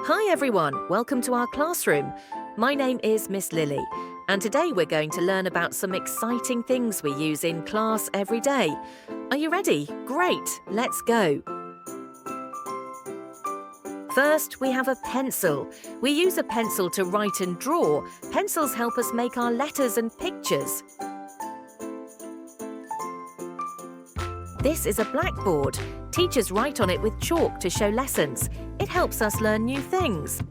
Hi everyone, welcome to our classroom. My name is Miss Lily, and today we're going to learn about some exciting things we use in class every day. Are you ready? Great, let's go. First, we have a pencil. We use a pencil to write and draw. Pencils help us make our letters and pictures. This is a blackboard. Teachers write on it with chalk to show lessons. It helps us learn new things.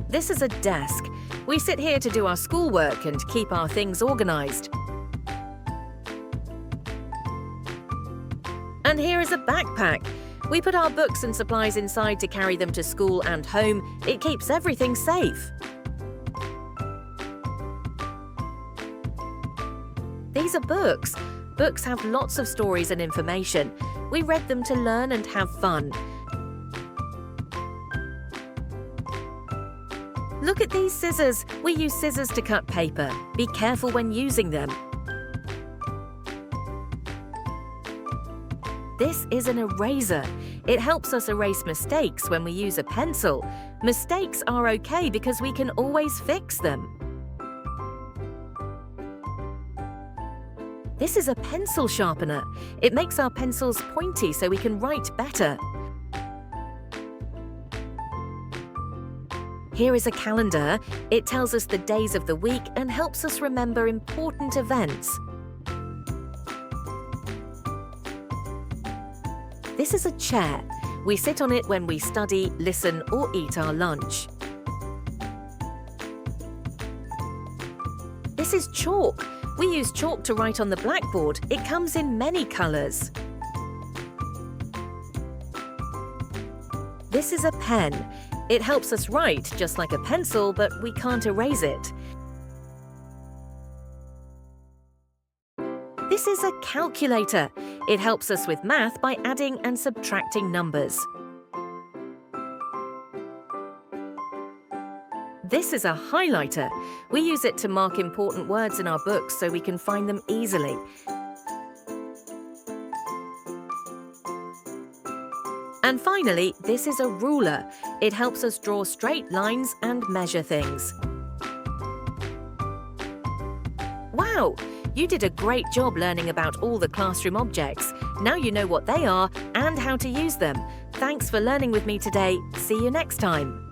This is a desk. We sit here to do our schoolwork and keep our things organized. And here is a backpack. We put our books and supplies inside to carry them to school and home. It keeps everything safe. These are books. Books have lots of stories and information. We read them to learn and have fun. Look at these scissors. We use scissors to cut paper. Be careful when using them. This is an eraser. It helps us erase mistakes when we use a pencil. Mistakes are okay because we can always fix them. This is a pencil sharpener. It makes our pencils pointy so we can write better. Here is a calendar. It tells us the days of the week and helps us remember important events. This is a chair. We sit on it when we study, listen, or eat our lunch. This is chalk. We use chalk to write on the blackboard. It comes in many colors. This is a pen. It helps us write just like a pencil, but we can't erase it. This is a calculator. It helps us with math by adding and subtracting numbers. This is a highlighter. We use it to mark important words in our books so we can find them easily. And finally, this is a ruler. It helps us draw straight lines and measure things. Wow! You did a great job learning about all the classroom objects. Now you know what they are and how to use them. Thanks for learning with me today. See you next time.